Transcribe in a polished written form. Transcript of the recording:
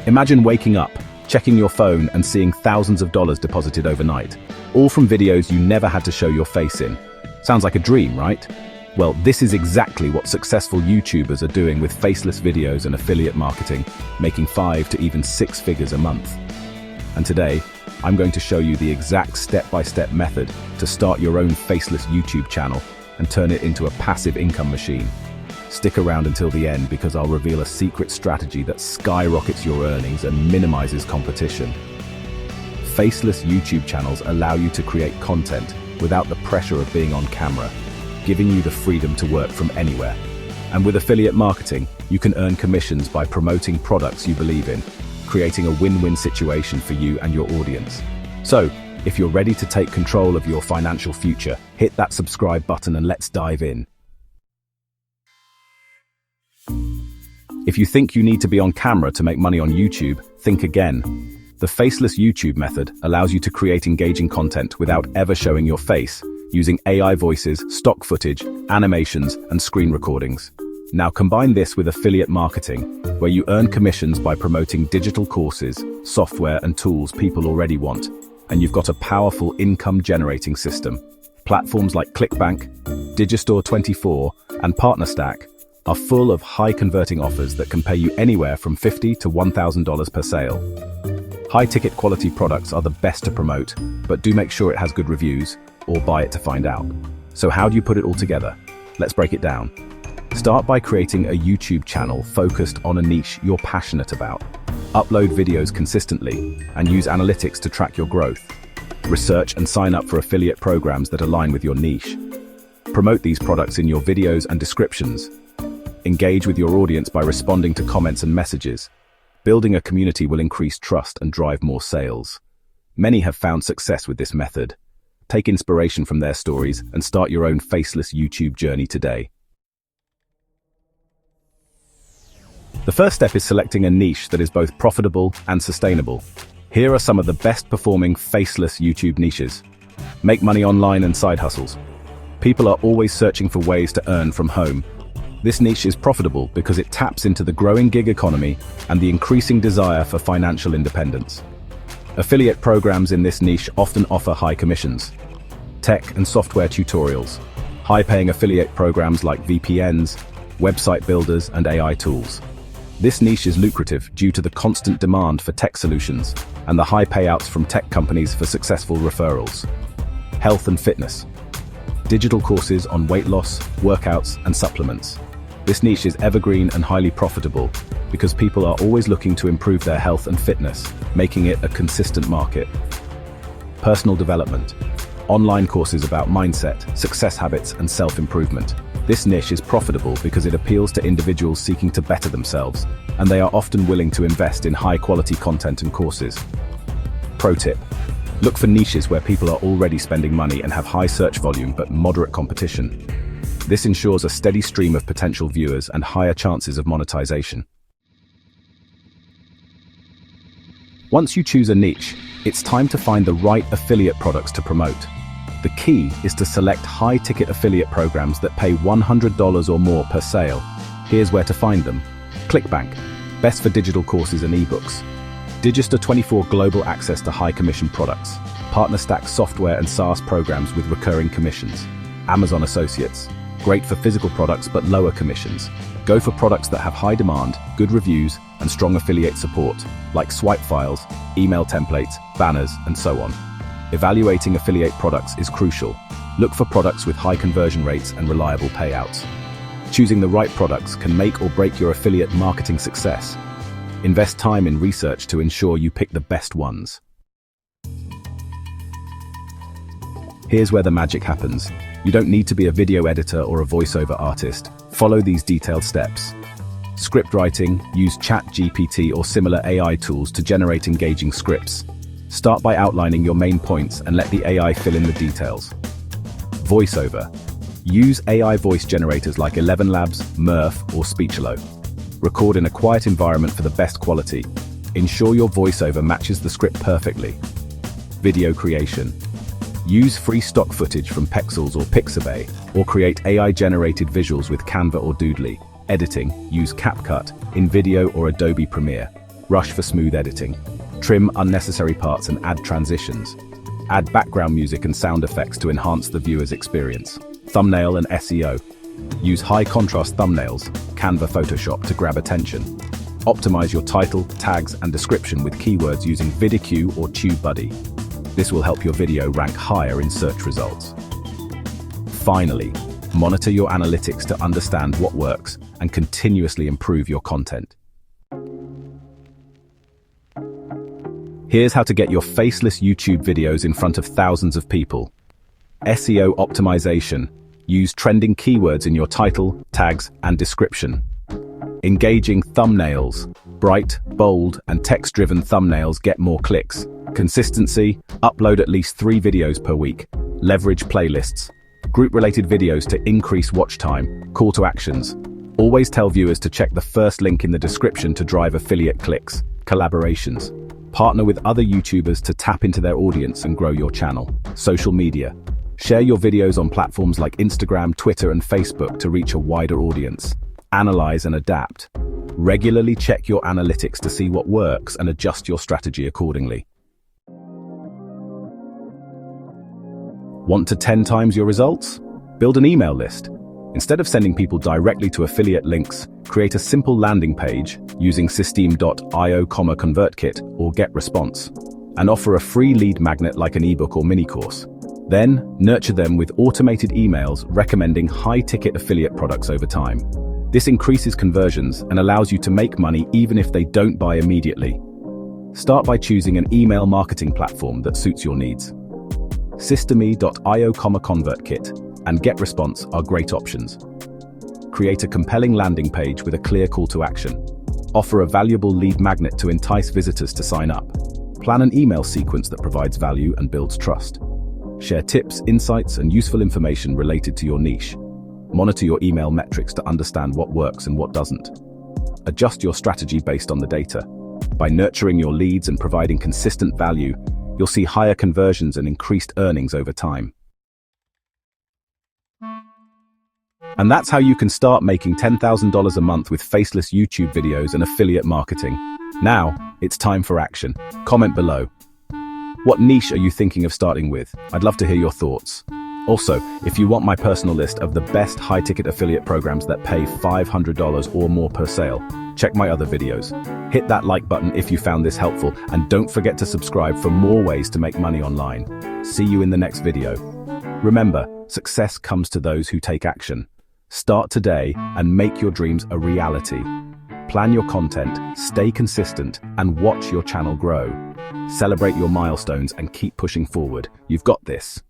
Imagine waking up, checking your phone and seeing thousands of dollars deposited overnight, all from videos you never had to show your face in. Sounds like a dream, right? Well, this is exactly what successful YouTubers are doing with faceless videos and affiliate marketing, making 5 to even 6 figures a month. And today, I'm going to show you the exact step-by-step method to start your own faceless YouTube channel and turn it into a passive income machine. Stick around until the end because I'll reveal a secret strategy that skyrockets your earnings and minimizes competition. Faceless YouTube channels allow you to create content without the pressure of being on camera, giving you the freedom to work from anywhere. And with affiliate marketing, you can earn commissions by promoting products you believe in, creating a win-win situation for you and your audience. So, if you're ready to take control of your financial future, hit that subscribe button and let's dive in. If you think you need to be on camera to make money on YouTube, think again. The Faceless YouTube method allows you to create engaging content without ever showing your face, using AI voices, stock footage, animations, and screen recordings. Now combine this with affiliate marketing, where you earn commissions by promoting digital courses, software, and tools people already want, and you've got a powerful income-generating system. Platforms like ClickBank, Digistore24, and PartnerStack are full of high-converting offers that can pay you anywhere from $50 to $1,000 per sale. High-ticket quality products are the best to promote, but do make sure it has good reviews, or buy it to find out. So how do you put it all together? Let's break it down. Start by creating a YouTube channel focused on a niche you're passionate about. Upload videos consistently, and use analytics to track your growth. Research and sign up for affiliate programs that align with your niche. Promote these products in your videos and descriptions. Engage with your audience by responding to comments and messages. Building a community will increase trust and drive more sales. Many have found success with this method. Take inspiration from their stories and start your own faceless YouTube journey today. The first step is selecting a niche that is both profitable and sustainable. Here are some of the best performing faceless YouTube niches. Make money online and side hustles. People are always searching for ways to earn from home. This niche is profitable because it taps into the growing gig economy and the increasing desire for financial independence. Affiliate programs in this niche often offer high commissions. Tech and software tutorials. High-paying affiliate programs like VPNs, website builders, and AI tools. This niche is lucrative due to the constant demand for tech solutions and the high payouts from tech companies for successful referrals. Health and fitness. Digital courses on weight loss, workouts, and supplements. This niche is evergreen and highly profitable because people are always looking to improve their health and fitness, making it a consistent market. Personal development. Online courses about mindset, success habits, and self-improvement. This niche is profitable because it appeals to individuals seeking to better themselves, and they are often willing to invest in high-quality content and courses. Pro tip. Look for niches where people are already spending money and have high search volume but moderate competition. This ensures a steady stream of potential viewers and higher chances of monetization. Once you choose a niche, it's time to find the right affiliate products to promote. The key is to select high-ticket affiliate programs that pay $100 or more per sale. Here's where to find them. ClickBank, best for digital courses and ebooks. Digistore24, global access to high-commission products. PartnerStack, software and SaaS programs with recurring commissions. Amazon Associates, great for physical products but lower commissions. Go for products that have high demand, good reviews, and strong affiliate support, like swipe files, email templates, banners, and so on. Evaluating affiliate products is crucial. Look for products with high conversion rates and reliable payouts. Choosing the right products can make or break your affiliate marketing success. Invest time in research to ensure you pick the best ones. Here's where the magic happens. You don't need to be a video editor or a voiceover artist. Follow these detailed steps. Script writing, use ChatGPT or similar AI tools to generate engaging scripts. Start by outlining your main points and let the AI fill in the details. Voiceover. Use AI voice generators like 11 Labs, Murph, or Speechelo. Record in a quiet environment for the best quality. Ensure your voiceover matches the script perfectly. Video creation. Use free stock footage from Pexels or Pixabay, or create AI-generated visuals with Canva or Doodly. Editing, use CapCut, InVideo or Adobe Premiere. Rush for smooth editing. Trim unnecessary parts and add transitions. Add background music and sound effects to enhance the viewer's experience. Thumbnail and SEO. Use high-contrast thumbnails, Canva Photoshop to grab attention. Optimize your title, tags, and description with keywords using VidIQ or TubeBuddy. This will help your video rank higher in search results. Finally, monitor your analytics to understand what works and continuously improve your content. Here's how to get your faceless YouTube videos in front of thousands of people. SEO optimization. Use trending keywords in your title, tags, and description. Engaging thumbnails. Bright, bold, and text-driven thumbnails get more clicks. Consistency. Upload at least 3 videos per week. Leverage playlists. Group-related videos to increase watch time. Call to actions. Always tell viewers to check the first link in the description to drive affiliate clicks. Collaborations. Partner with other YouTubers to tap into their audience and grow your channel. Social media. Share your videos on platforms like Instagram, Twitter, and Facebook to reach a wider audience. Analyze and adapt. Regularly check your analytics to see what works and adjust your strategy accordingly. Want to 10 times your results? Build an email list. Instead of sending people directly to affiliate links, create a simple landing page using Systeme.io, ConvertKit or GetResponse, and offer a free lead magnet like an ebook or mini course. Then, nurture them with automated emails recommending high-ticket affiliate products over time. This increases conversions and allows you to make money even if they don't buy immediately. Start by choosing an email marketing platform that suits your needs. Systeme.io, ConvertKit and GetResponse are great options. Create a compelling landing page with a clear call to action. Offer a valuable lead magnet to entice visitors to sign up. Plan an email sequence that provides value and builds trust. Share tips, insights, and useful information related to your niche. Monitor your email metrics to understand what works and what doesn't. Adjust your strategy based on the data. By nurturing your leads and providing consistent value, you'll see higher conversions and increased earnings over time. And that's how you can start making $10,000 a month with faceless YouTube videos and affiliate marketing. Now, it's time for action. Comment below. What niche are you thinking of starting with? I'd love to hear your thoughts. Also, if you want my personal list of the best high-ticket affiliate programs that pay $500 or more per sale, check my other videos. Hit that like button if you found this helpful, and don't forget to subscribe for more ways to make money online. See you in the next video. Remember, success comes to those who take action. Start today and make your dreams a reality. Plan your content, stay consistent, and watch your channel grow. Celebrate your milestones and keep pushing forward. You've got this.